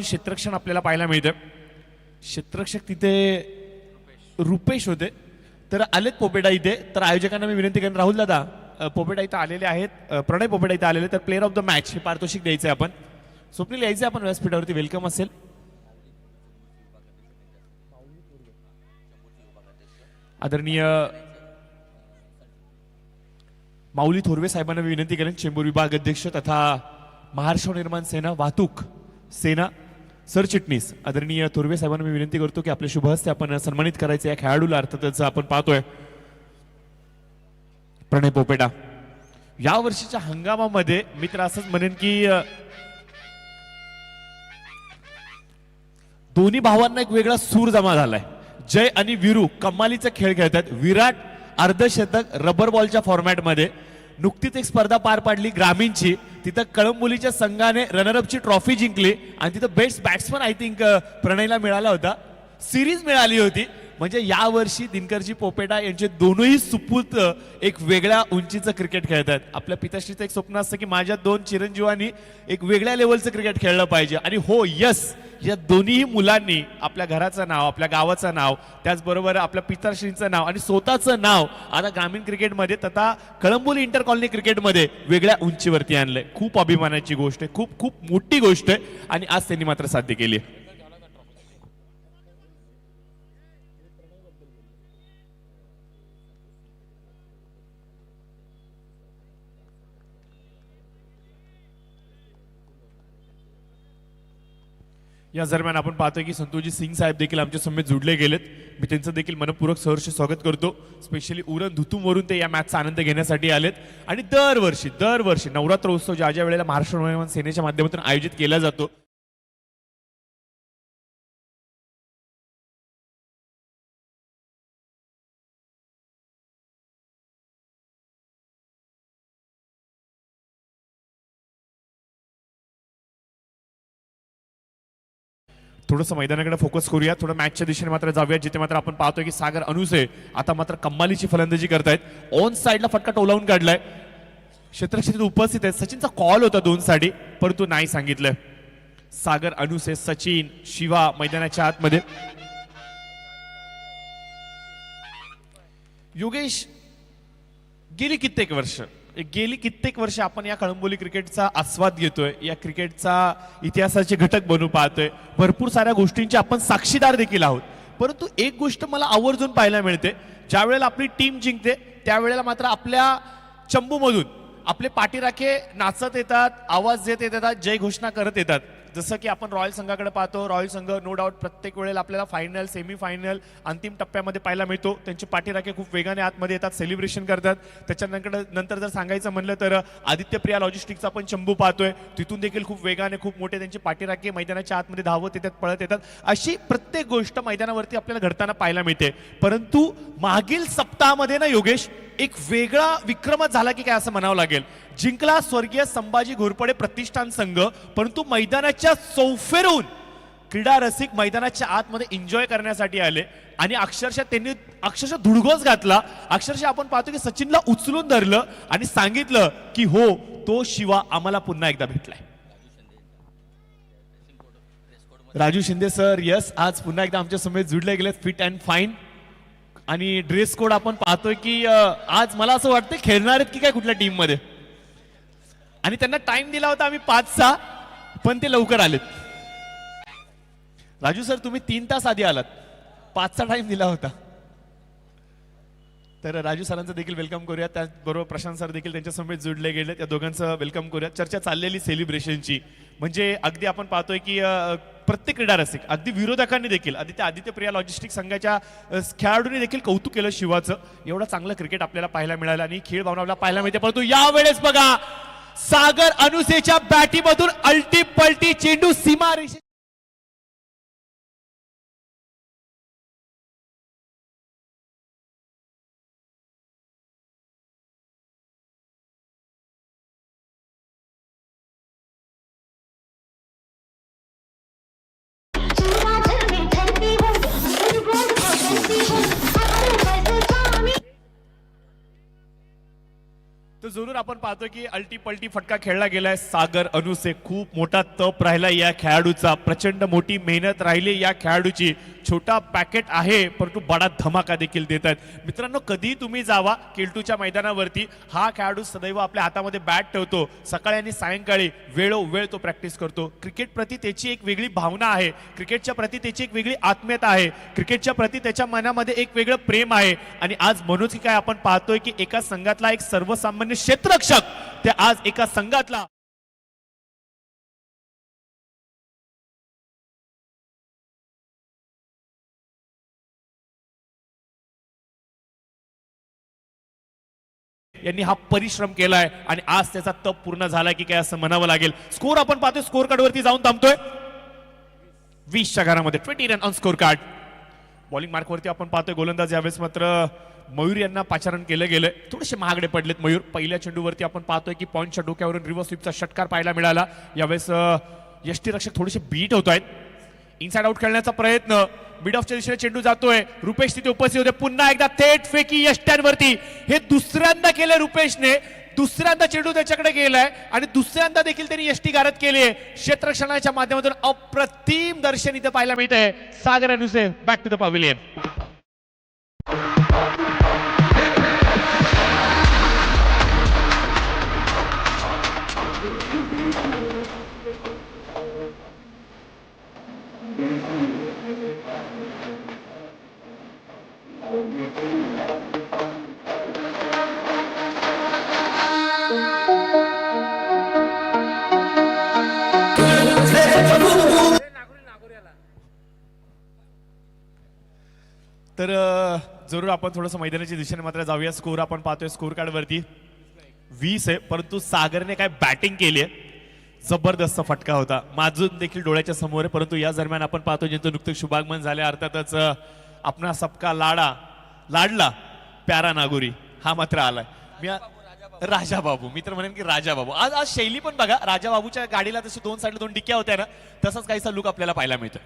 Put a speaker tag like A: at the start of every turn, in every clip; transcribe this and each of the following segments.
A: क्षेत्ररक्षण आपल्याला पाहायला मिळतं. क्षेत्ररक्षक तिथे रुपेश होते, तर आलेत पोपेडा इथे. तर आयोजकांना मी विनंती करेन, राहुल दादा पोपेडा इथं आलेले आहेत, प्रणय पोपेडा इथं आलेले, तर प्लेअर ऑफ द मॅच हे पारितोषिक द्यायचं आहे आपण. स्वप्नील यायचं आपण व्यासपीठावरती, वेलकम असेल. आदरणीय माऊली थोरवे साहेबांना मी विनंती करेन, चेंबूर विभाग अध्यक्ष तथा महाराष्ट्र निर्माण सेना वाहतूक सेना सरचिटणीस आदरणीय थोरवे साहेबांना मी विनंती करतो की आपले शुभ हस्ते आपण सन्मानित करायचे या खेळाडूला. अर्थातच आपण पाहतोय प्रणय पोपेडा या वर्षीच्या हंगामामध्ये मी तर असंच म्हणेन की दोन्ही भावांना एक वेगळा सूर जमा झालाय. जय आणि वीरू कमालीचा खेळ खेळतात. विराट अर्धशतक रबर बॉलच्या फॉर्मॅटमध्ये नुकतीच एक स्पर्धा पार पाडली ग्रामीणची, तिथं कळंबोलीच्या संघाने रनरअपची ट्रॉफी जिंकली आणि तिथं बेस्ट बॅट्समन आय थिंक प्रणयला मिळाला होता, सिरीज मिळाली होती. म्हणजे यावर्षी दिनकरजी पोपेडा यांचे दोनही सुपूत एक वेगळ्या उंचीचं क्रिकेट खेळतात. आपल्या पिताश्रीचं एक स्वप्न असतं की माझ्या दोन चिरंजीवांनी एक वेगळ्या लेवलचं क्रिकेट खेळलं पाहिजे. आणि हो यस, या दोन्ही मुलांनी आपल्या घराचं नाव, आपल्या गावाचं नाव, त्याचबरोबर आपल्या पिताश्रींचं नाव आणि स्वतःचं नाव आता ग्रामीण क्रिकेटमध्ये तथा कळंबोली इंटर कॉलनी क्रिकेटमध्ये वेगळ्या उंचीवरती आणलंय. खूप अभिमानाची गोष्ट आहे, खूप खूप मोठी गोष्ट आहे आणि आज त्यांनी मात्र साध्य केली. या दरम्यान आपण पाहतोय की संतोषजी सिंग साहेब देखील आमच्या समेत जुडले गेलेत. मी त्यांचं देखील मनपूर्वक सहर्ष स्वागत करतो. स्पेशली उरण धुतूमवरून ते या मॅचचा आनंद घेण्यासाठी आलेत. आणि दरवर्षी नवरात्र उत्सव ज्या वेळेला महाराष्ट्र निर्माण सेनेच्या माध्यमातून आयोजित केला जातो, थोडंसं मैदानाकडे फोकस करूया, थोडं मॅचच्या दिशेने मात्र जाऊया, जिथे मात्र आपण पाहतोय की सागर अनुसे आता मात्र कमालीची फलंदाजी करतायत. ऑन साइडला फटका टोलावून काढलाय. क्षेत्ररक्षक उपस्थित आहेत. सचिनचा कॉल होता 2 साठी, परंतु नाही सांगितलंय. सागर अनुसे, सचिन, शिवा मैदानाच्या आतमध्ये. योगेश, गेली कित्येक वर्ष आपण या कळंबोली क्रिकेटचा आस्वाद घेतोय, या क्रिकेटचा इतिहासाचे घटक बनू पाहतोय, भरपूर साऱ्या गोष्टींचे आपण साक्षीदार देखील आहोत. परंतु एक गोष्ट मला आवर्जून पाहायला मिळते, ज्या वेळेला आपली टीम जिंकते त्यावेळेला मात्र आपल्या चंबूमधून आपले पाठीराखे नाचत येतात, आवाज देत येतात, जय घोषणा करत येतात. जसं की आपण रॉयल संघाकडे पाहतो, रॉयल संघ नो डाऊट प्रत्येक वेळेला आपल्याला फायनल, सेमीफायनल, अंतिम टप्प्यामध्ये पाहायला मिळतो. त्यांचे पाठीराखे खूप वेगाने आतमध्ये येतात, सेलिब्रेशन करतात. त्याच्यानंतर जर सांगायचं म्हणलं तर आदित्य प्रिया लॉजिस्टिक्सचा आपण चंबू पाहतोय, तिथून देखील खूप वेगाने खूप मोठे त्यांचे पाठीराखे मैदानाच्या आतमध्ये धावत येतात, पळत येतात. अशी प्रत्येक गोष्ट मैदानावरती आपल्याला घडताना पाहायला मिळते. परंतु मागील सप्ताहामध्ये ना योगेश, एक वेगळा विक्रमच झाला की काय असं म्हणावं लागेल. जिंकला स्वर्गीय संभाजी घोरपडे प्रतिष्ठान संघ, परंतु मैदानाच्या चौफेरून क्रीडा रसिक मैदानाच्या आतमध्ये एन्जॉय करण्यासाठी आले आणि त्यांनी अक्षरशः धुडगोस घातला. अक्षरशः आपण पाहतो की सचिनला उचलून धरलं आणि सांगितलं की हो, तो शिवा आम्हाला पुन्हा एकदा भेटलाय. राजू शिंदे सर, यस, आज पुन्हा एकदा आमच्या समेत जुडले गेले, फिट अँड फाईन. आणि ड्रेस कोड आपण पाहतोय की आज मला असं वाटतं खेळणार आहेत की काय कुठल्या टीम मध्ये. आणि त्यांना टाइम दिला होता आम्ही 5चा, पण ते लवकर आलेत. राजू सर, तुम्ही 3 तास आधी आलात, 5चा टाइम दिला होता. तर राजू सरांचं देखील वेलकम करूया. त्याचबरोबर प्रशांत सर देखील त्यांच्या समेत जुडले गेले, त्या दोघांचं वेलकम करूया. चर्चा चाललेली सेलिब्रेशनची, म्हणजे अगदी आपण पाहतोय की प्रत्येक क्रीडा रसिक, अगदी विरोधकांनी देखील, आदित्य प्रिया लॉजिस्टिक संघाच्या खेळाडूंनी देखील कौतुक केलं शिवाचं. एवढं चांगलं क्रिकेट आपल्याला पाहायला मिळालं आणि खेळ भावना आपल्याला पाहायला मिळते. परंतु यावेळेस बघा, सागर अनुसेच्या बॅटीमधून अल्टी पलटी चेंडू सीमारेषे जरूर आपण पाहतो की अल्टी पलटी फटका खेळला गेलाय सागर अनुसे. खूप मोठा तप राहिला या खेळाडूचा, प्रचंड मोठी मेहनत राहिली या खेळाडूची. छोटा पॅकेट आहे परंतु बडा धमाका देखील देत आहेत. मित्रांनो, कधी तुम्ही जावा केल्टूच्या मैदानावरती, हा खेळाडू सदैव आपल्या हातामध्ये बॅट ठेवतो. सकाळी आणि सायंकाळी वेळोवेळ तो प्रॅक्टिस करतो. क्रिकेट प्रती त्याची एक वेगळी भावना आहे, क्रिकेटच्या प्रती त्याची एक वेगळी आत्मीयता आहे, क्रिकेटच्या प्रती त्याच्या मनामध्ये एक वेगळं प्रेम आहे. आणि आज म्हणूनच की काय आपण पाहतोय की एका संघातला एक सर्वसामान्य क्षेत्ररक्षक ते आज एका संघातला यांनी हा परिश्रम केलाय आणि आज त्याचा तप पूर्ण झालाय की काय असं म्हणावं लागेल. स्कोर आपण पाहतोय, स्कोर कार्ड वरती जाऊन थांबतोय 20च्या घरामध्ये 20 run on score card. Bowling mark वरती आपण पाहतोय गोलंदाज यावेळेस मात्र मयूर यांना पाचारण केलं गेलंय. थोडेसे महागडे पडलेत मयूर. पहिल्या चेंडूवरती आपण पाहतोय की पॉइंटच्या डोक्यावरून रिव्हर्स स्वीपचा षटकार पाहायला मिळाला. यावेळेस यष्टीरक्षक थोडेसे बीट होत आहेत. इनसाइड आउट खेळण्याचा प्रयत्न, मिड ऑफच्या दिशेने चेंडू जातोय. रुपेश तिथे उपस्थित होते. पुन्हा एकदा थेट फेकी यष्ट्यांवरती. हे दुसऱ्यांदा केलंय रुपेशने, दुसऱ्यांदा चेंडू त्याच्याकडे गेलाय आणि दुसऱ्यांदा देखील त्यांनी यष्टी गारद केली आहे. क्षेत्ररक्षणाच्या माध्यमातून अप्रतिम दर्शन इथे पाहायला मिळतंय. सागर अनुसे बॅक टू द पॅव्हिलियन. तर जरूर आपण थोडंसं मैदानाच्या दिशेने मात्र जाऊया. स्कोर आपण पाहतोय स्कोर कार्ड वरती 20 आहे, परंतु सागरने काय बॅटिंग केली आहे, जबरदस्त फटका होता. माझून देखील डोळ्याच्या समोर आहे. परंतु या दरम्यान आपण पाहतो ज्यांचं नुकतंच शुभागमन झाले, अर्थातच आपणा सबका लाडला प्यारा नागोरी हा मात्र आलाय. मी राजा बाबू, मी तर म्हणेन की राजा बाबू. आज आज शैली पण बघा, राजा बाबूच्या गाडीला तशी दोन साईडला दोन डिक्या होत्या ना, तसाच काहीसा लुक आपल्याला पाहायला मिळतो.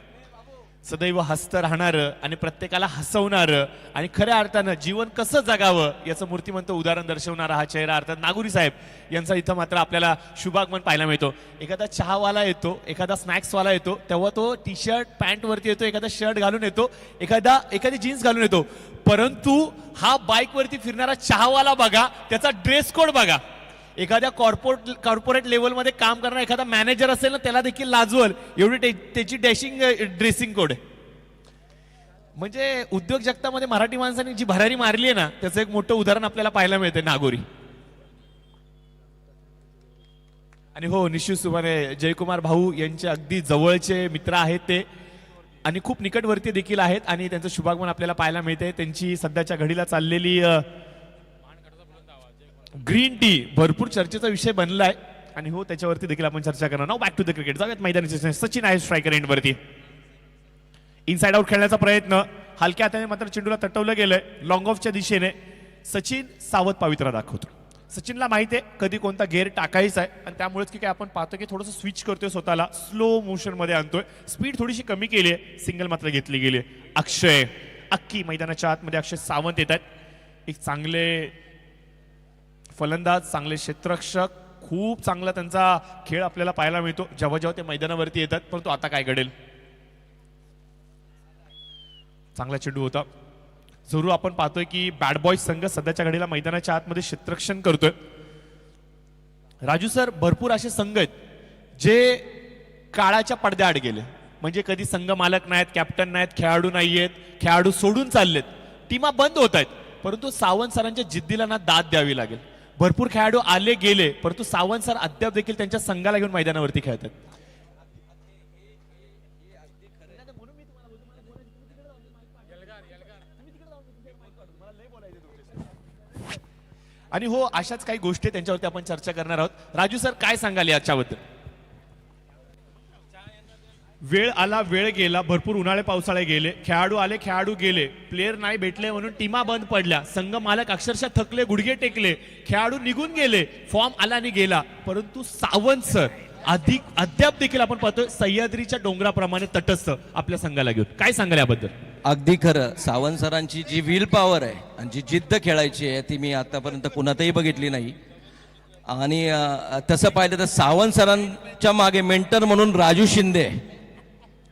A: सदैव हसतं राहणारं आणि प्रत्येकाला हसवणारं आणि खऱ्या अर्थानं जीवन कसं जगावं याचं मूर्तिमंत उदाहरण दर्शवणारा हा चेहरा अर्थात नागोरी साहेब यांचा इथं मात्र आपल्याला शुभागमन पाहायला मिळतो. एखादा चहावाला येतो, एखादा स्नॅक्सवाला येतो, तेव्हा तो टी शर्ट पॅन्ट वरती येतो, एखादा शर्ट घालून येतो, एखादी जीन्स घालून येतो. परंतु हा बाईक वरती फिरणारा चहावाला बघा, त्याचा ड्रेस कोड बघा. एखाद्या कॉर्पोरेट लेवलमध्ये काम करणारा एखादा मॅनेजर असेल ना, त्याला देखील लाजवल एवढी त्याची डॅशिंग ड्रेसिंग कोड आहे. म्हणजे उद्योग जगतामध्ये मराठी माणसांनी जी भरारी मारली आहे ना, त्याचं एक मोठं उदाहरण आपल्याला पाहायला मिळते नागोरी. आणि हो, निश्चित सुभाने जयकुमार भाऊ यांचे अगदी जवळचे मित्र आहेत ते आणि खूप निकटवर्ती देखील आहेत आणि त्यांचं शुभागमन आपल्याला पाहायला मिळते. त्यांची सध्याच्या घडीला चाललेली ग्रीन टी भरपूर चर्चेचा विषय बनलाय आणि हो, त्याच्यावरती देखील आपण चर्चा करणार. Now back to the cricket. जाऊयात मैदानाच्या. सचिन आहे स्ट्रायकर एंड वरती. इनसाइड आउट खेळण्याचा प्रयत्न, हलक्या हाताने मात्र चेंडूला तटवलं गेलंय लॉंग ऑफच्या दिशेने. सचिन सावध पवित्रा दाखवतो. सचिनला माहिती आहे कधी कोणता गेअर टाकायचा आहे आणि त्यामुळेच की काय आपण पाहतो की थोडंसं स्विच करतोय, स्वतःला स्लो मोशन मध्ये आणतोय, स्पीड थोडीशी कमी केली आहे, सिंगल मात्र घेतली गेली आहे. अक्षय अक्की मैदानाच्या आतमध्ये अक्षय सावंत येत आहेत. एक चांगले फलंदाज, चांगले क्षेत्ररक्षक, खूप चांगला त्यांचा खेळ आपल्याला पाहायला मिळतो जेव्हा जेव्हा ते मैदानावरती येतात. परंतु आता काय घडेल. चांगला चेंडू होता. जरूर आपण पाहतोय की बॅड बॉय संघ सध्याच्या घडीला मैदानाच्या आतमध्ये क्षेत्ररक्षण करतोय. राजू सर, भरपूर असे संघ आहेत जे काळाच्या पडद्याआड गेले, म्हणजे कधी संघ मालक नाहीत, कॅप्टन नाहीत, खेळाडू नाहीयेत, खेळाडू सोडून चाललेत, टीमा बंद होत आहेत. परंतु सावंत सरांच्या जिद्दीला ना दाद द्यावी लागेल. भरपूर खेळाडू आले गेले, परंतु सावंत सर अद्याप देखील त्यांच्या संघाला घेऊन मैदानावरती खेळतात. आणि हो, अशाच काही गोष्टी त्यांच्यावरती आपण चर्चा करणार आहोत. राजू सर, काय सांगाल याच्याबद्दल. वेळ आला, वेळ गेला, भरपूर उन्हाळे पावसाळे गेले, खेळाडू आले, खेळाडू गेले, प्लेयर नाही भेटले म्हणून टीमा बंद पडल्या, संघ मालक अक्षरशः थकले, गुडघे टेकले, खेळाडू निघून गेले, फॉर्म आला आणि गेला. परंतु सावंत सर अद्याप देखील आपण पाहतोय सह्याद्रीच्या डोंगराप्रमाणे तटस्थ आपल्या संघाला घेऊन. काय सांगाल याबद्दल.
B: अगदी खरं. सावंत सरांची जी विल पॉवर आहे आणि जी जिद्द खेळायची आहे ती मी आतापर्यंत कुणातही बघितली नाही. आणि तसं पाहिलं तर सावंत सरांच्या मागे मेंटर म्हणून राजू शिंदे,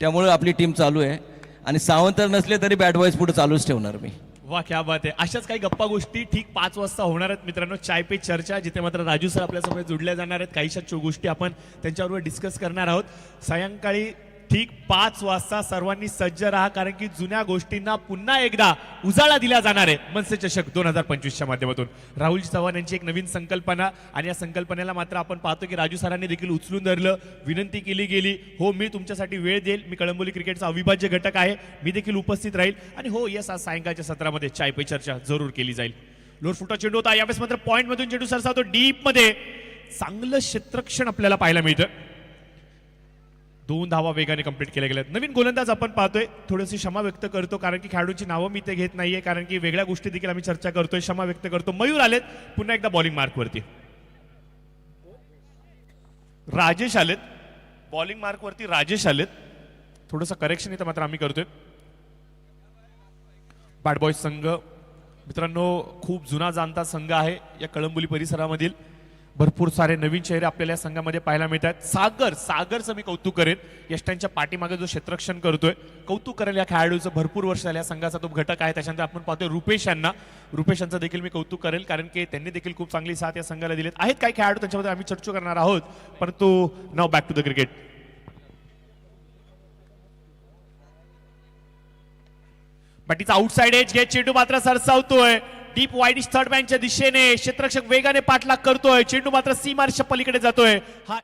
B: त्यामुळे आपली टीम चालू आहे. आणि सावंत नसले तरी बॅट बॉयज पुढे चालूच ठेवणार मी.
A: वा क्या बात आहे. अशाच काही गप्पा गोष्टी ठीक 5 वाजता होणार आहेत मित्रांनो. चाय पे चर्चा, जिथे मात्र राजू सर आपल्यासमोर जुडल्या जाणार आहेत. काहीशा गोष्टी आपण त्यांच्याबरोबर डिस्कस करणार आहोत. सायंकाळी ठीक 5 वाजता सर्वांनी सज्ज राहा, कारण की जुन्या गोष्टींना पुन्हा एकदा उजाळा दिला जाणार आहे मनसे चषक 2025च्या माध्यमातून. राहुल चव्हाण यांची एक नवीन संकल्पना, आणि या संकल्पनेला मात्र आपण पाहतो की राजू सरांनी देखील उचलून धरलं. विनंती केली गेली, हो मी तुमच्यासाठी वेळ देईल, मी कळंबोली क्रिकेटचा अविभाज्य घटक आहे, मी देखील उपस्थित राहील. आणि हो यस, आज सायंकाळच्या सत्रामध्ये चाय पे चर्चा जरूर केली जाईल. लोअर फुटा चेंडू होता, यावेळेस मात्र पॉइंट मधून चेंडू सरसावतो डीप मध्ये. चांगलं क्षेत्रक्षण आपल्याला पाहायला मिळतं. 2 धावा वेगाने कंप्लीट केल्या गेल्यात. नवीन गोलंदाज आपण पाहतोय. थोडीशी क्षमा व्यक्त करतो, कारण की खेळाडूंची नावं मी ते घेत नाहीये, कारण की वेगळ्या गोष्टी देखील आम्ही चर्चा करतोय. क्षमा व्यक्त करतो. मयूर आलेत पुन्हा एकदा बॉलिंग मार्कवरती. राजेश आलेत बॉलिंग मार्कवरती. राजेश आलेत. थोडंसं करेक्शन इथं मात्र आम्ही करतोय. बॅट बॉयज संघ मित्रांनो खूप जुना जाणता संघ आहे या कळंबोली परिसरामधील. भरपूर सारे नवीन चेहरे आपल्याला या संघामध्ये पाहायला मिळतात. सागरचं मी कौतुक करेन. यष्टांच्या पाठीमागे जो क्षेत्ररक्षण करतोय, कौतुक करेल या खेळाडूचं. भरपूर वर्ष झाले या संघाचा तो घटक आहे. त्याच्यानंतर आपण पाहतोय रुपेश यांचं देखील मी कौतुक करेल, कारण की त्यांनी देखील खूप चांगली साथ या संघाला दिलीत. आहेत काही खेळाडू त्यांच्यामध्ये आम्ही चर्चा करणार आहोत, परंतु now back to the cricket. बटीचा आउटसाइड एज घे, चेंडू मात्र सरसावतोय डीप वाईडिश थर्ड मॅनच्या दिशेने. क्षेत्ररक्षक वेगाने पाठलाग करतोय, चेंडू मात्र सीमारेषेच्या पलीकडे जातोय. हा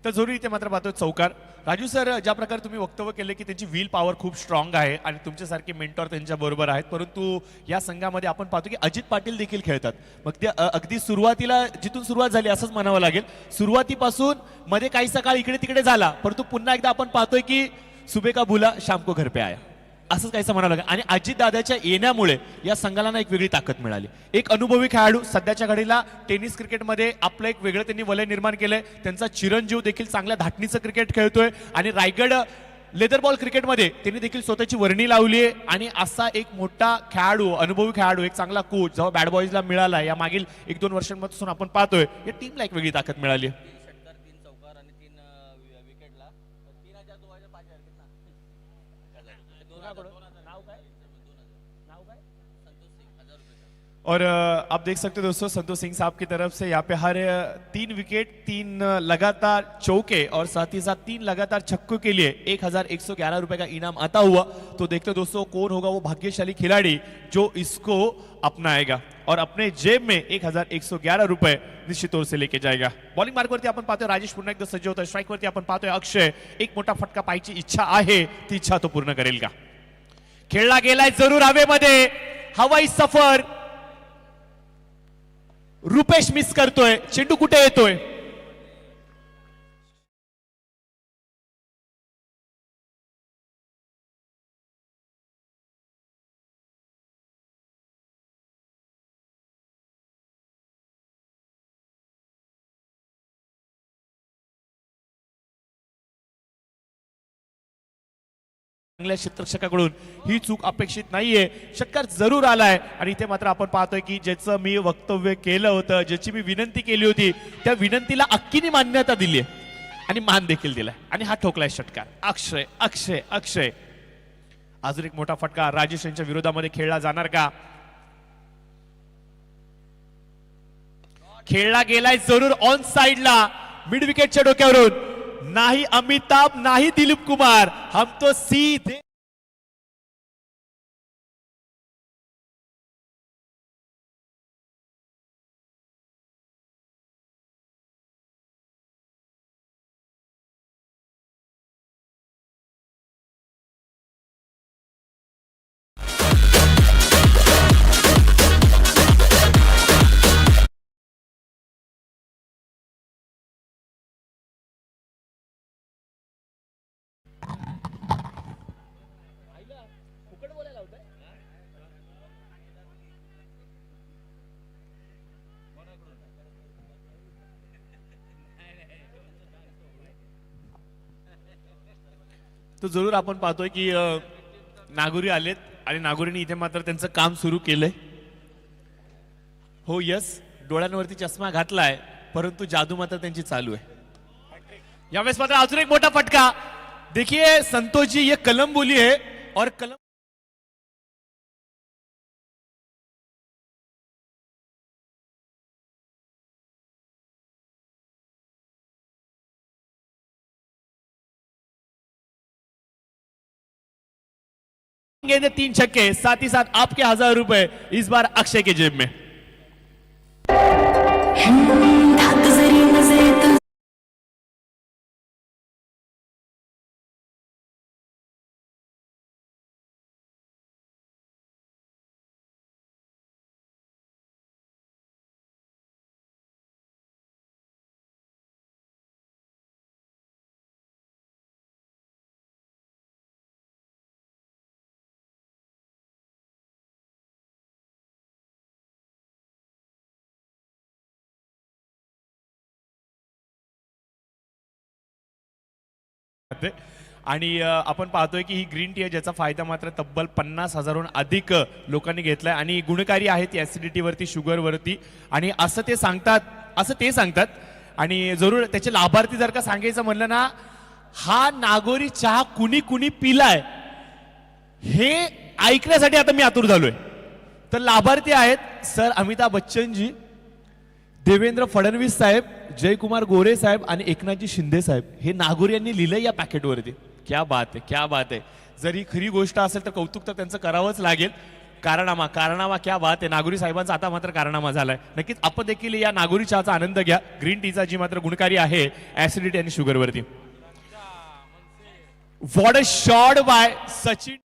A: तर जरूर इथे मात्र पाहतोय चौकार. राजू सर, ज्या प्रकारे तुम्ही वक्तव्य केले की त्यांची व्हील पॉवर खूप स्ट्रॉंग आहे आणि तुमच्यासारखे मेंटॉर त्यांच्या बरोबर आहेत, परंतु या संघामध्ये आपण पाहतो की अजित पाटील देखील खेळतात. मग ते अगदी सुरुवातीला जिथून सुरुवात झाली असंच म्हणावं लागेल. सुरुवातीपासून मध्ये काहीसा काळ इकडे तिकडे झाला, परंतु पुन्हा एकदा आपण पाहतोय की सुबह का बुला शाम को घर पे आया, असंच काहीसं म्हणावं लागेल. आणि अजितदादाच्या येण्यामुळे या संघाला एक वेगळी ताकद मिळाली. एक अनुभवी खेळाडू सध्याच्या घडीला टेनिस क्रिकेटमध्ये आपलं एक वेगळं त्यांनी वलय निर्माण केलंय. त्यांचा चिरंजीव देखील चांगल्या धाटणीचं क्रिकेट खेळतोय आणि रायगड लेदर बॉल क्रिकेटमध्ये त्यांनी देखील स्वतःची वर्णी लावली आहे. आणि असा एक मोठा खेळाडू, अनुभवी खेळाडू, एक चांगला कोच जेव्हा बॅड बॉयजला मिळाला या मागील 1-2 वर्षांपासून आपण पाहतोय, या टीमला एक वेगळी ताकद मिळाली.
B: 3 चौकार आणि 3 विकेटला 3000
A: और आप देख सकते हो दोस्तों, संतोष सिंह साहब की तरफ से यहाँ पे हर 3 विकेट, 3 लगातार चौके और साथ ही साथ 3 लगातार छक्कों के लिए 1111 रुपए का इनाम आता हुआ. तो देखते हो दोस्तों कौन होगा वो भाग्यशाली खिलाड़ी जो इसको अपनाएगा और अपने जेब में 1111 रुपए निश्चित तौर से लेके जाएगा. बॉलिंग मार्कवरती आपण पाहतोय राजेश पुन्हा एकदा सज्ज होतोय. स्ट्राइक वरती आपण पाहतोय अक्षय. एक मोठा फटका पाहायची इच्छा आहे, ती इच्छा तो पूर्ण करेल का? खेळला गेलाय जरूर हवेमध्ये, हवाई सफर. रुपेश मिस करतोय, चेंडू कुठे येतोय? चांगल्या क्षेत्ररक्षकाकडून ही चूक अपेक्षित नाहीये. षटकार जरूर आलाय आणि इथे मात्र आपण पाहतोय की ज्याचं मी वक्तव्य केलं होतं, ज्याची मी विनंती केली होती, त्या विनंतीला अक्कीने मान्यता दिली आणि मान देखील दिलाय आणि हा ठोकलाय षटकार. अक्षय अक्षय अक्षय. अजून एक मोठा फटका राजेश यांच्या विरोधामध्ये खेळला जाणार का? खेळला गेलाय जरूर ऑन साइडला मिड विकेटच्या डोक्यावरून. नाही अमिताभ, नाही दिलीप कुमार, हम तो सीधे तो जरूर आपण पाहतोय की नागोरी आलेत आणि नागोरीने इथे मात्र त्यांचं काम सुरू केलंय. हो यस, डोळ्यांवरती चष्मा घातलाय परंतु जादू मात्र त्यांची चालू आहे. यावेळेस मात्र अजून एक मोठा फटका. देखिए संतोष जी, ये कलम बोली है और कलम गेंदे 3 छक्के, साथ ही साथ आपके 1000 रुपए इस बार अक्षय के जेब में.
C: धाक जरी नजेत
A: आणि आपण पाहतोय की ही ग्रीन टी आहे ज्याचा फायदा मात्र तब्बल 50,000हून अधिक लोकांनी घेतलाय आणि गुणकारी आहेत ऍसिडिटी वरती, शुगर वरती आणि असं ते सांगतात आणि जरूर त्याचे लाभार्थी जर का सांगायचं म्हणलं ना, हा नागोरी चहा कुणी कुणी पिलाय हे ऐकण्यासाठी आता मी आतुर झालोय. तर लाभार्थी आहेत सर अमिताभ बच्चन जी, देवेंद्र फडणवीस साहेब, जयकुमार गोरे साहेब आणि एकनाथजी शिंदे साहेब. हे नागोरी यांनी लिहिलंय या पॅकेटवरती. क्या बात आहे, क्या बात आहे. जर ही खरी गोष्ट असेल तर कौतुक तर त्यांचं करावंच लागेल. कारनामा क्या बात आहे. नागोरी साहेबांचा आता मात्र कारनामा झालाय. नक्कीच आपण देखील या नागोरी चहाचा आनंद घ्या, ग्रीन टीचा जी मात्र गुणकारी आहे ऍसिडिटी आणि शुगर वरती. What a shot bye Sachin.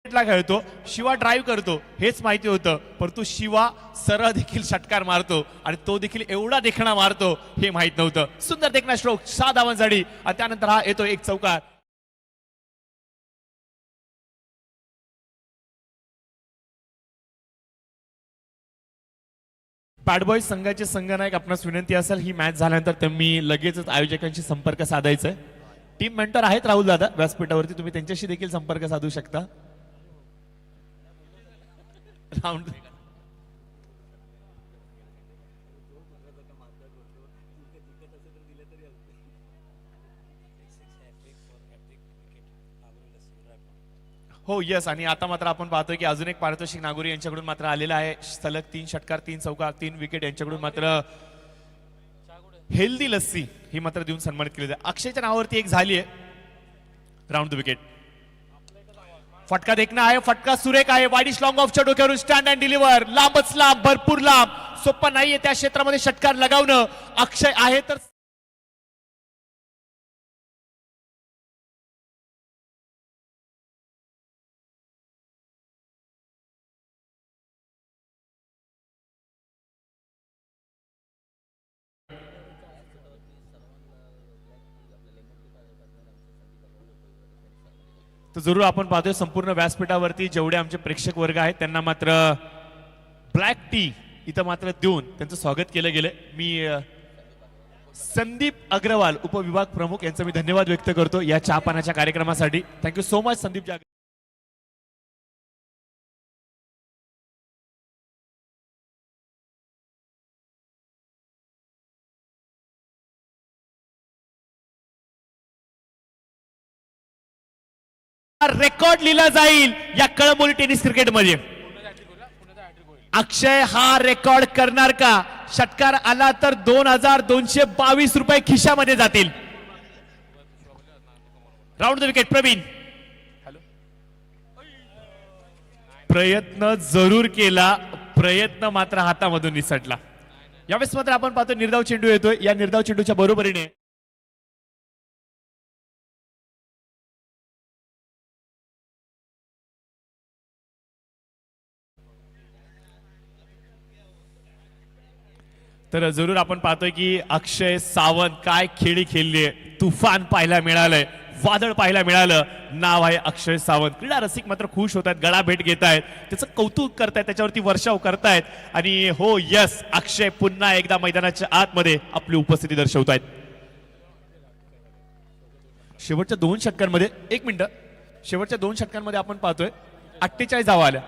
A: खेळतो, शिवा ड्राईव्ह करतो हेच माहिती होतं, परंतु शिवा सरळ देखील षटकार मारतो आणि तो देखील एवढा देखणा मारतो हे माहित नव्हतं. सुंदर देखणा स्ट्रोक, 6 धावांसाठी आणि त्यानंतर हा येतो एक चौकार. बॅड बॉयज संघाचे संघनायक आपणास विनंती असेल ही मॅच झाल्यानंतर तुम्ही लगेचच आयोजकांशी संपर्क साधायचा आहे. टीम मेंटर आहेत राहुल दादा व्यासपीठावरती, तुम्ही त्यांच्याशी देखील संपर्क साधू शकता. राऊंड हो यस. आणि आता मात्र आपण पाहतोय की अजून एक पारितोषिक नागोरी यांच्याकडून मात्र आलेला आहे. सलग 3 षटकार, 3 चौकार, 3 विकेट यांच्याकडून मात्र हेल्दी लस्सी ही मात्र देऊन सन्मानित केली जाते. अक्षयच्या नावावरती एक झाली आहे राऊंड द विकेट. फटका देखना आहे, फटका सुरेख आहे. वाईडिश लॉंग ऑफच्या डोक्यावरून स्टँड अँड डिलिव्हर, लांबच लांब, भरपूर लांब. सोपं नाहीये त्या क्षेत्रामध्ये षटकार लगावणं. अक्षय आहे तर तर जरूर आपण पाहतोय संपूर्ण व्यासपीठावरती जेवढे आमचे प्रेक्षक वर्ग आहेत त्यांना मात्र ब्लॅक टी इथं मात्र देऊन त्यांचं स्वागत केलं गेलं. मी संदीप अग्रवाल उपविभाग प्रमुख यांचा मी धन्यवाद व्यक्त करतो या चहापानाच्या कार्यक्रमासाठी. Thank you so much Sandeep ji. Record लिहिला जाईल या कळंबोली टेनिस क्रिकेट मध्ये. अक्षय हा रेकॉर्ड करणार का? षटकार आला तर 2222 रुपये खिशामध्ये जातील. Round the wicket Praveen. प्रयत्न जरूर केला, प्रयत्न मात्र हातामधून निसटला. यावेळेस मात्र आपण पाहतो निर्धाव चेंडू येतोय. या निर्धाव चेंडूच्या बरोबरीने तर जरूर आपण पाहतोय की अक्षय सावंत काय खेळी खेळली आहे, तुफान पाहायला मिळालंय, वादळ पाहायला मिळालं. नाव आहे अक्षय सावंत. क्रीडा रसिक मात्र खुश होत आहेत, गळा भेट घेत आहेत, त्याचं कौतुक करतायत, त्याच्यावरती वर्षाव करतायत. आणि हो यस, अक्षय पुन्हा एकदा मैदानाच्या आतमध्ये आपली उपस्थिती दर्शवत आहेत. शेवटच्या 2 षटकांमध्ये 1 मिनिट, शेवटच्या 2 षटकांमध्ये आपण पाहतोय 48 धावा आल्या.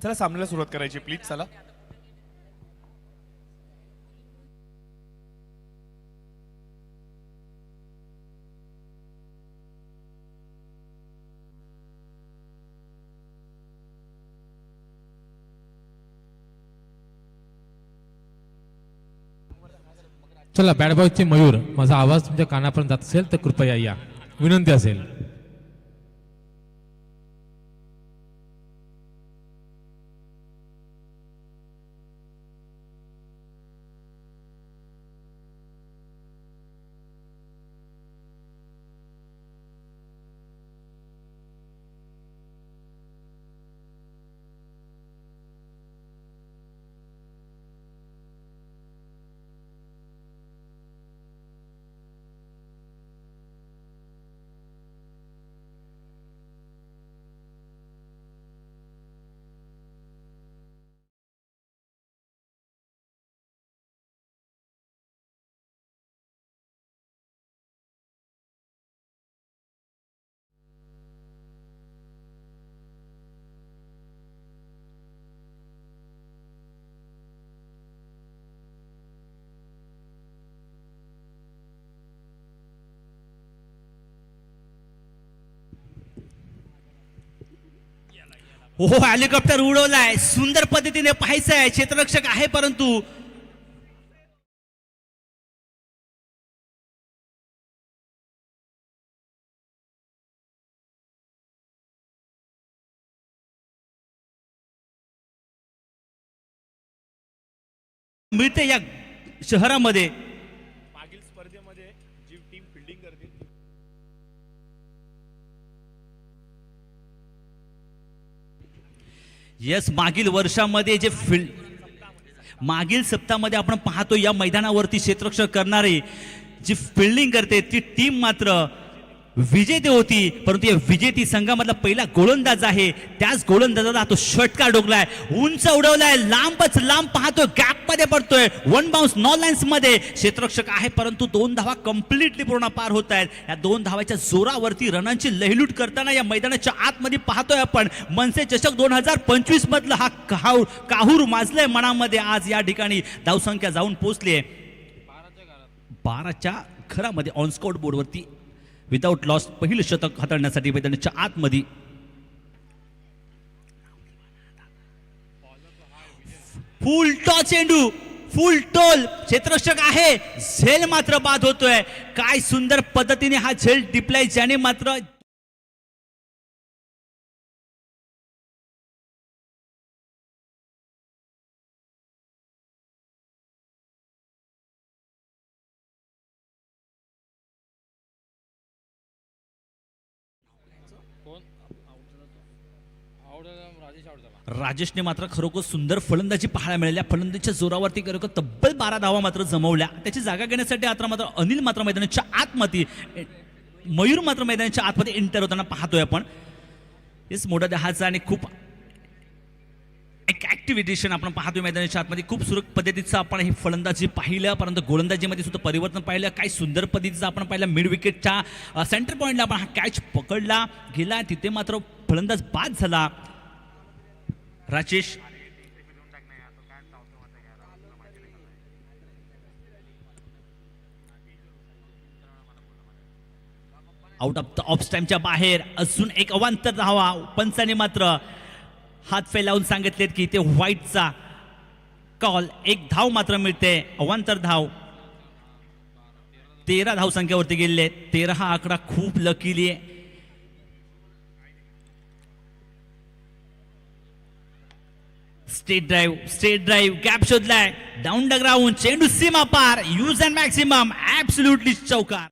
A: चला सामन्याला सुरुवात करायची प्लीज. चला
D: चला बॅड बॉयचे मयूर, माझा आवाज तुमच्या कानापर्यंत जात असेल तर कृपया या, विनंती असेल.
E: हो हेलिकॉप्टर उडवलाय, सुंदर पद्धतीने पाहायचं आहे. क्षेत्ररक्षक आहे परंतु मिळते या शहरामध्ये.
A: मागील स्पर्धेमध्ये जी टीम फिल्डिंग करते
E: यस, मागील वर्षामध्ये मागील सप्ताहामध्ये आपण पाहतो या मैदानावरती क्षेत्ररक्षण करणारी जी फिल्डिंग करते ती टीम मात्र विजेती होती, परंतु या विजेती संघामधला पहिला गोलंदाज आहे, त्याच गोलंदाजाला तो षटकार डोकलाय, उंच उडवलाय, लांबच लांब पाहतोय, गॅप मध्ये पडतोय, वन बाउन्स नो लाईन्स मध्ये क्षेत्ररक्षक आहे, परंतु 2 धावा कम्प्लिटली पूर्ण पार होत आहेत. या 2 धावाच्या जोरावरती रनांची लहलूट करताना या मैदानाच्या आतमध्ये पाहतोय आपण. मनसे चषक 2025 मधला हा काहूर माजलाय मनामध्ये. आज या ठिकाणी धावसंख्या जाऊन पोहोचली आहे 12च्या घरामध्ये. ऑन स्कोर बोर्डवरती विदाउट लॉस पहिलं शतक हाताळण्यासाठी मैदानाच्या आतमध्ये. फुल टॉस चेंडू, फुल टोल, क्षेत्ररक्षक आहे, झेल मात्र बाद होतोय. काय सुंदर पद्धतीने हा झेल टिपलाय, ज्याने मात्र राजेशने मात्र खरोखर सुंदर फलंदाजी पाहायला मिळाल्या. फलंदाजीच्या जोरावरती खरोखर तब्बल 12 धावा मात्र जमवल्या. त्याची जागा घेण्यासाठी आता मात्र अनिल मात्र मैदानाच्या आतमध्ये, मयूर मात्र मैदानाच्या आतमध्ये एंटर होताना पाहतोय आपण. हेच मोठा दहाचा आणि खूप एक ऍक्टिव्हिटेशन आपण पाहतोय मैदानाच्या आतमध्ये. खूप सुरक्षित पद्धतीचं आपण ही फलंदाजी पाहिलं, परंतु गोलंदाजीमध्ये सुद्धा परिवर्तन पाहिलं. काय सुंदर पद्धतीचं आपण पाहिलं. मिड विकेटच्या सेंटर पॉईंटला आपण हा कॅच पकडला गेला, तिथे मात्र फलंदाज बाद झाला. Rajesh out of the off टाइमच्या बाहेर. अजून एक अवांतर धावा. पंचाने मात्र हात फैलावून सांगितलेत की ते व्हाईटचा कॉल. 1 धाव मात्र मिळते. अवांतर धाव. 13 धावसंख्येवरती गेले. 13 हा आकडा खूप लकीली आहे. स्टेट ड्राईव्ह गॅप शोधलाय, डाऊन द ग्राउंड, चेंडू सीमा पार, यूज अँड मॅक्सिमम, ऍब्सोल्युटली चौकार.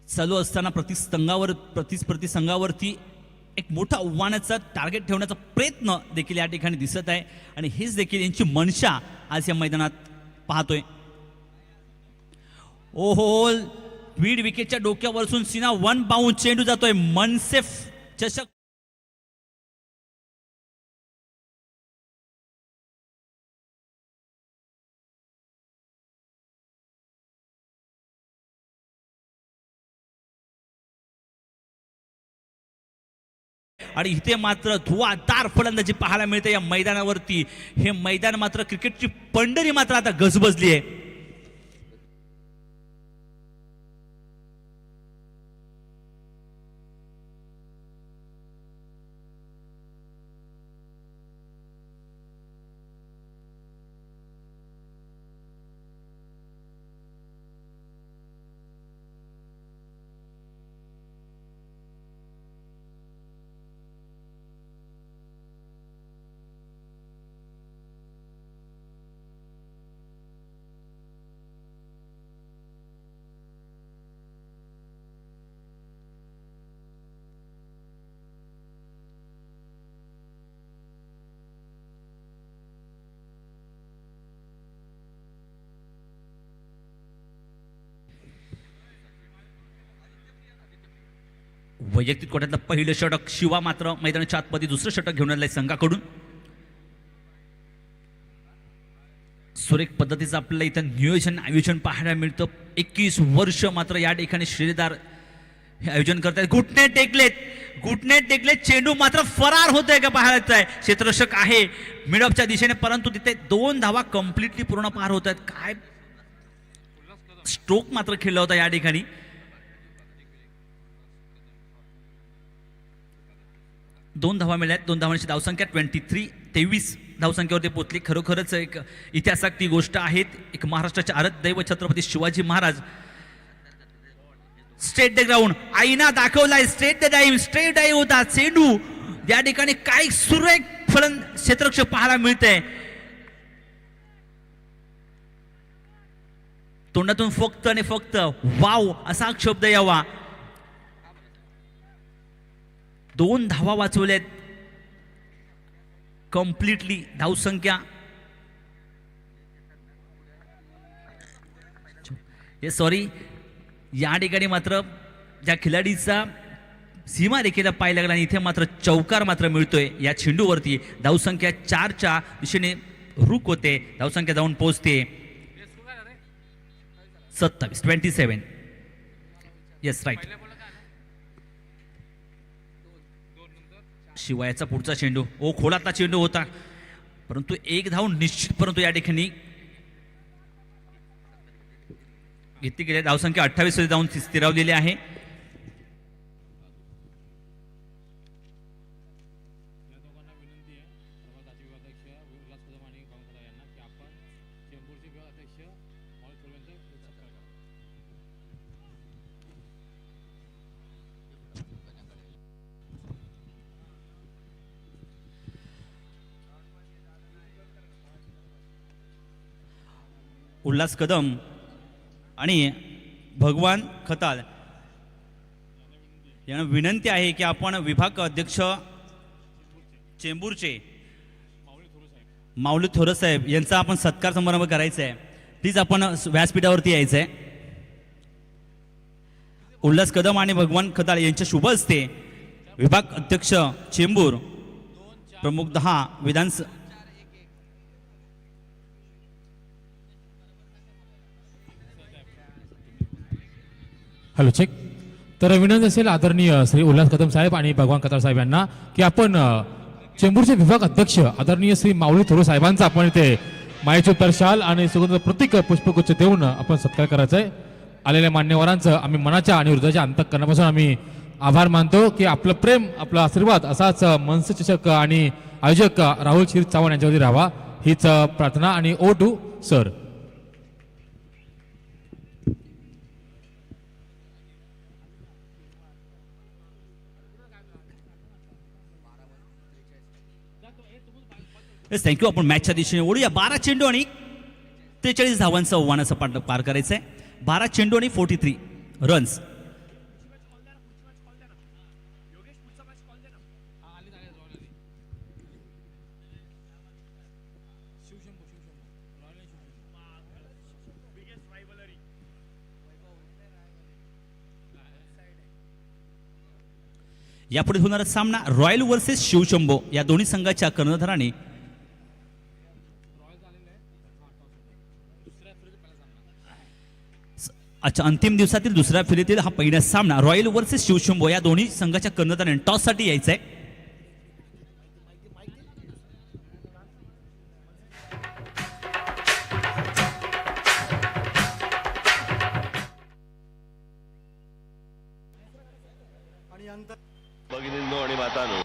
E: चालू असताना प्रतिस्पर्धी संघावरती एक मोठा आव्हानाचा टार्गेट ठेवण्याचा प्रयत्न देखील या ठिकाणी दिसत आहे आणि हेच देखील यांची मनशा आज या मैदानात पाहतोय. ओहो, मिड विकेटच्या डोक्यावरसून सीना 1 बाउंस चेंडू जातोय. मनसे चषक आणि इथे मात्र धुवाधार फलंदाजी पाहायला मिळते या मैदानावरती. हे मैदान मात्र क्रिकेटची पंढरी मात्र आता गजबजली आहे. वैयक्तिक कोट्यातलं पहिलं षटक. शिवा मात्र मैदानाच्या आतमध्ये दुसरं षटक घेऊन आलंय संघाकडून. सुरेख पद्धतीचं आपल्याला इथं नियोजन आयोजन पाहायला मिळतं. 21 वर्ष मात्र या ठिकाणी श्रीदार हे आयोजन करतायत. घुटणे टेकलेत, चेंडू मात्र फरार होतोय का पाहायला येत आहे. क्षेत्ररक्षक आहे मिड ऑफच्या दिशेने, परंतु तिथे 2 धावा कम्प्लिटली पूर्ण पार होत आहेत. काय स्ट्रोक मात्र खेळला होता या ठिकाणी. दोन धावा मिळाल्यात. 2 धावांची धावसंख्या 23. धावसंख्येवरती पोचली. खरोखरच एक इतिहासात ती गोष्ट आहे. एक महाराष्ट्राचे आराध्य दैव Chhatrapati Shivaji Maharaj. Straight the ground आईना दाखवलाय. स्ट्रेट द डाईव्ह, स्ट्रेट डाईव्ह होता चेंडू. या ठिकाणी काय सुरेख फलन क्षेत्ररक्षक पाहायला मिळतंय. तोंडातून फक्त आणि फक्त वाव असा शब्द यावा. 2 धावा वाचवल्यात. कम्प्लिटली धावसंख्या सॉरी या ठिकाणी मात्र ज्या खिलाडीचा सीमा रेखेला पाय लागला आणि इथे मात्र चौकार मात्र मिळतोय या चेंडूवरती. धावसंख्या 4च्या दिशेने रुख होते. धावसंख्या जाऊन पोहोचते 27. Yes right. शिवायचा पुढचा चेंडू खोलातला चेंडू होता, परंतु एक धाव निश्चित परंतु या ठिकाणी घेतली गेली. धावसंख्या 28 मध्ये जाऊन स्थिरावलेली आहे. उल्हास कदम आणि भगवान खताळ यांना विनंती आहे की आपण विभाग अध्यक्ष चेंबूरचे माऊली थोरसाहेब यांचा आपण सत्कार समारंभ करायचा आहे. प्लीज आपण व्यासपीठावरती यायचं आहे. उल्हास कदम आणि भगवान खताळ यांच्या शुभ हस्ते विभाग अध्यक्ष चेंबूर प्रमुख 10 विधानसभा
D: हॅलो चेक. तर विनंती असेल आदरणीय श्री उल्हास कदम साहेब आणि भगवान कताळ साहेब यांना की आपण चेंबूरचे विभाग अध्यक्ष आदरणीय श्री माऊली थोरो साहेबांचा आपण इथे मायेचे उत्तर शाल आणि सुगंध प्रतीक पुष्पगुच्छ देऊन आपण सत्कार करायचा आहे. आलेल्या मान्यवरांचं आम्ही मनाच्या आणि हृदयाच्या अंतःकरणापासून आम्ही आभार मानतो की आपलं प्रेम आपला आशीर्वाद असाच मनसचषक आणि आयोजक राहुल क्षीर चव्हाण यांच्यावरती राहावा हीच प्रार्थना. आणि ओ टू सर.
E: थँक्यू. आपण मॅचच्या दिशेने ओढूया. 12 चेंडू आणि 43 धावांचं आव्हानाचं पार करायचं आहे. 12 चेंडू आणि 43 रन्स. यापुढे होणारा सामना रॉयल वर्सेस शिवशंभो या दोन्ही संघाच्या कर्णधाराने अच्छा अंतिम दिवसातील दुसऱ्या फेरीतील हा पहिला सामना रॉयल वर्सेस शिवशंभो या दोन्ही संघाच्या कर्णधाराने टॉससाठी यायचा आहे.
F: भगिनींनो आणि मातांनो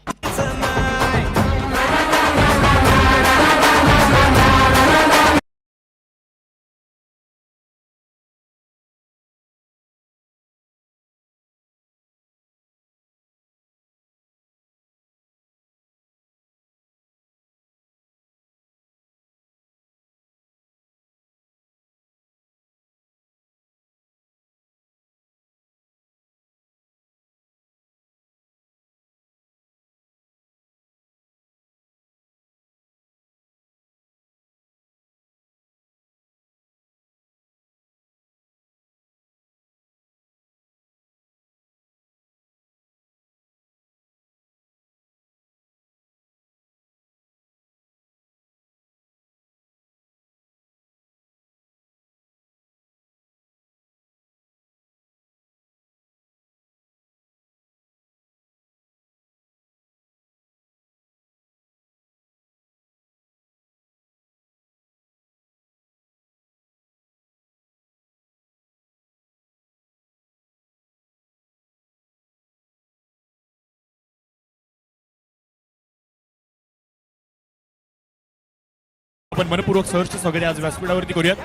A: आपण मनपूर्वक सहर्ष स्वागत आज व्यासपीठावरती करूयात.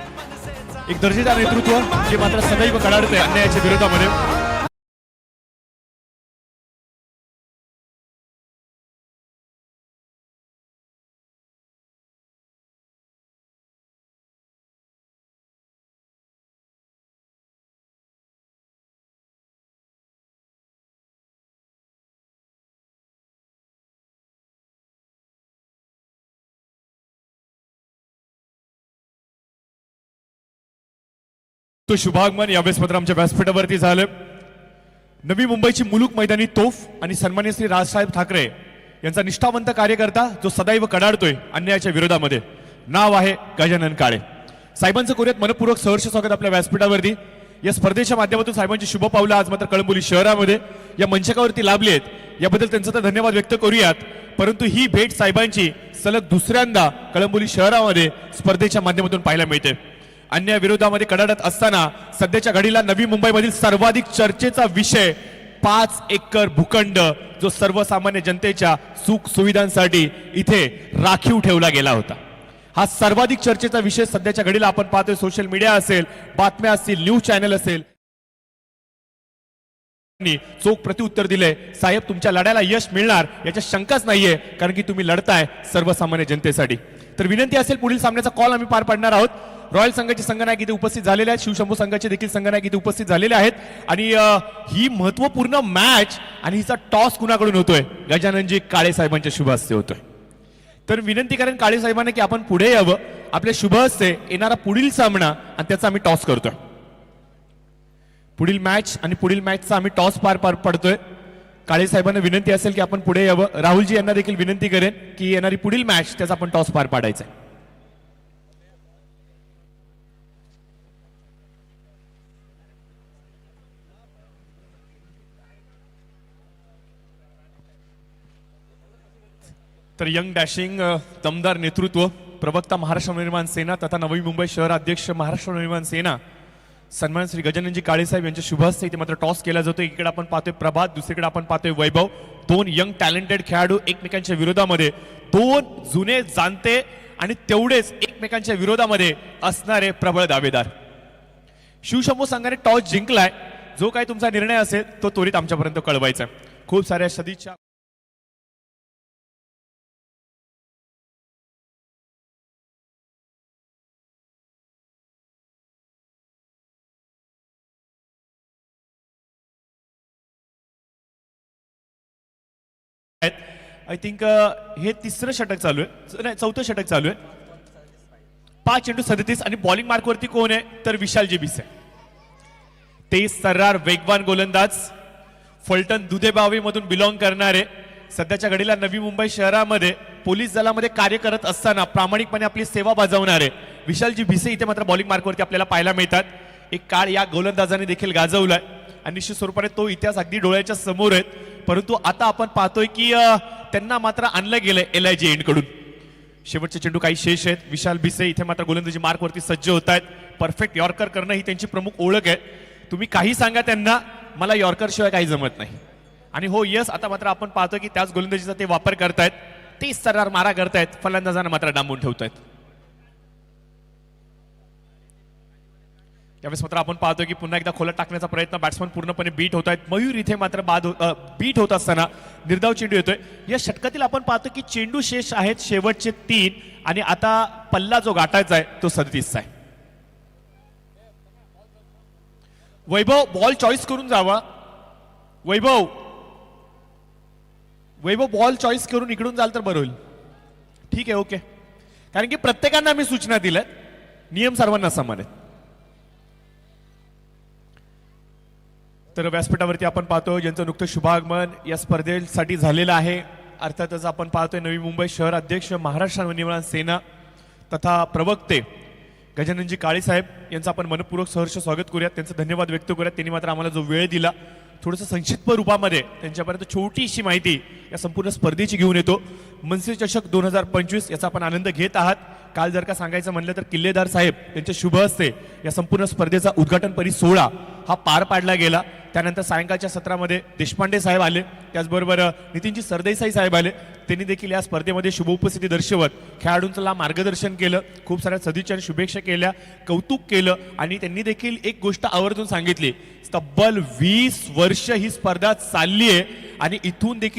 A: एक दर्जेदार नेतृत्व जे मात्र सदैव कडाडते अन्यायाच्या विरोधामध्ये. तो शुभागमन यावेळेस मात्र आमच्या व्यासपीठावरती झालं. नवी मुंबईची मुलूक मैदानी तोफ आणि सन्माननीय श्री राजसाहेब ठाकरे यांचा निष्ठावंत कार्यकर्ता जो सदैव कडाडतोय अन्यायाच्या विरोधामध्ये. नाव आहे गजानन काळे. साहेबांचं करूयात मनपूर्वक सहर्ष स्वागत आपल्या व्यासपीठावरती. या स्पर्धेच्या माध्यमातून साहेबांची शुभ पावलं आज मात्र कळंबोली शहरामध्ये या मंचकावरती लाभली आहेत, याबद्दल त्यांचा तर धन्यवाद व्यक्त करूयात. परंतु ही भेट साहेबांची सलग दुसऱ्यांदा कळंबोली शहरामध्ये स्पर्धेच्या माध्यमातून पाहायला मिळते. अन्याय विरोधामध्ये कडाडत असताना सध्याच्या घडीला नवी मुंबईमधील सर्वाधिक चर्चेचा विषय 5 एकर भूखंड जो सर्वसामान्य जनतेच्या सुख सुविधांसाठी इथे राखीव ठेवला गेला होता. हा सर्वाधिक चर्चेचा विषय सध्याच्या घडीला आपण पाहतोय. सोशल मीडिया असेल, बातम्या असतील, न्यूज चॅनल असेल, चोख प्रत्युत्तर दिले. साहेब तुमच्या लढ्याला यश मिळणार याच्या शंकाच नाहीये, कारण की तुम्ही लढताय सर्वसामान्य जनतेसाठी. तर विनंती असेल पुढील सामन्याचा कॉल आम्ही पार पाडणार आहोत. रॉयल संघाचे संघनायक इथे उपस्थित झालेले आहेत, शिवशंभू संघाचे देखील संघनायक इथे उपस्थित झालेले आहेत. आणि ही महत्वपूर्ण मॅच आणि हिचा टॉस कुणाकडून होतोय? गजाननजी काळे साहेबांच्या शुभ हस्ते होतोय. तर विनंती करेन काळे साहेबांना की आपण पुढे यावं. आपल्या शुभ हस्ते येणारा पुढील सामना आणि त्याचा आम्ही टॉस करतोय. पुढील मॅच आणि पुढील मॅचचा आम्ही टॉस पार पडतोय. काळे साहेबांना विनंती असेल की आपण पुढे यावं. राहुलजी यांना देखील विनंती करेन की येणारी पुढील मॅच त्याचा आपण टॉस पार पाडायचा आहे. तर यंग डॅशिंग दमदार नेतृत्व, प्रवक्ता महाराष्ट्र निर्माण सेना तथा नवी मुंबई शहर अध्यक्ष महाराष्ट्र निर्माण सेना सन्मान श्री गजाननजी काळे साहेब यांच्या शुभ हस्ते इथे मात्र टॉस केला जातो. एकीकडे आपण पाहतोय प्रभात, दुसरीकडे आपण पाहतोय वैभव. दोन यंग टॅलेंटेड खेळाडू एकमेकांच्या विरोधामध्ये, दोन जुने जाणते आणि तेवढेच एकमेकांच्या विरोधामध्ये असणारे प्रबळ दावेदार. शिवशंभू संघाने टॉस जिंकलाय. जो काही तुमचा निर्णय असेल तो त्वरित आमच्यापर्यंत कळवायचा. खूप साऱ्या सदिच्छा. आय थिंक हे तिसरं षटक चालू आहे, नाही चौथं षटक चालू आहे. 5 चेंडू 37 आणि बॉलिंग मार्कवरती कोण आहे? तर विशालजी भिसे. ते सर्रार वेगवान गोलंदाज, फलटण दुधेबावी मधून बिलॉंग करणारे, सध्याच्या घडीला नवी मुंबई शहरामध्ये पोलीस दलामध्ये कार्य करत असताना प्रामाणिकपणे आपली सेवा बजावणारे विशालजी भिसे इथे मात्र बॉलिंग मार्कवरती आपल्याला पाहायला मिळतात. एक काळ या गोलंदाजाने देखील गाजवलाय आणि निश्चित स्वरूपाने तो इतिहास अगदी डोळ्याच्या समोर आहे. परंतु आता आपण पाहतोय की त्यांना मात्र आणलं गेलंय LIG एंड कडून. शेवटचे चेंडू काही शेष आहेत. विशाल भिसे इथे मात्र गोलंदाजी मार्कवरती सज्ज होत आहेत. परफेक्ट यॉर्कर करणं ही त्यांची प्रमुख ओळख आहे. तुम्ही काही सांगा त्यांना, मला यॉर्कर शिवाय काही जमत नाही. आणि हो यस, आता मात्र आपण पाहतोय की त्याच गोलंदाजीचा ते वापर करतायत. ते सर्रार मारा करतायत, फलंदाजांना मात्र डांबून ठेवतायत. यावेळेस मात्र आपण पाहतोय की पुन्हा एकदा खोलत टाकण्याचा प्रयत्न बॅट्समन पूर्णपणे बीट होत आहेत. मयूर इथे मात्र बीट होत असताना निर्धाव चेंडू येतोय. या षटकातील आपण पाहतो की चेंडू शेष आहेत शेवटचे 3 आणि आता पल्ला जो गाठायचा आहे तो 37 आहे. वैभव बॉल चॉईस करून जावा. वैभव बॉल चॉईस करून इकडून जाल तर बरं होईल. ठीक आहे, ओके. कारण की प्रत्येकांना आम्ही सूचना दिल्यात, नियम सर्वांना समान आहेत. तर व्यासपीठावरती आपण पाहतो ज्यांचं नुकतं शुभागमन या स्पर्धेसाठी झालेलं आहे. अर्थातच आपण पाहतोय नवी मुंबई शहर अध्यक्ष महाराष्ट्र नवनिर्माण सेना तथा प्रवक्ते गजाननजी काळे साहेब यांचं आपण मनपूर्वक सहर्ष स्वागत करूयात. त्यांचं धन्यवाद व्यक्त करूयात. त्यांनी मात्र आम्हाला जो वेळ दिला, थोडंसं संक्षिप्त रूपामध्ये त्यांच्यापर्यंत छोटीशी माहिती या संपूर्ण स्पर्धेची घेऊन येतो. मनसे चषक 2025 याचा आपण आनंद घेत आहात. काल जर का सांगायचं म्हणलं तर किल्लेदार साहेब यांच्या शुभ हस्ते या संपूर्ण स्पर्धेचा उद्घाटनपरी सोहळा हा पार पाडला गेला. त्यानंतर सायंकाळच्या सत्रामध्ये देशपांडे साहेब आले, त्याचबरोबर नितीनजी सरदेसाई साहेब आले. त्यांनी देखील या स्पर्धेमध्ये शुभोपस्थिती दर्शवत खेळाडूंना मार्गदर्शन केलं, खूप साऱ्या सदिच्छा आणि शुभेच्छा केल्या, कौतुक केलं आणि त्यांनी देखील एक गोष्ट आवर्जून सांगितली, तब्बल 20 वर्ष ही स्पर्धा चालली आहे आणि इथून देखील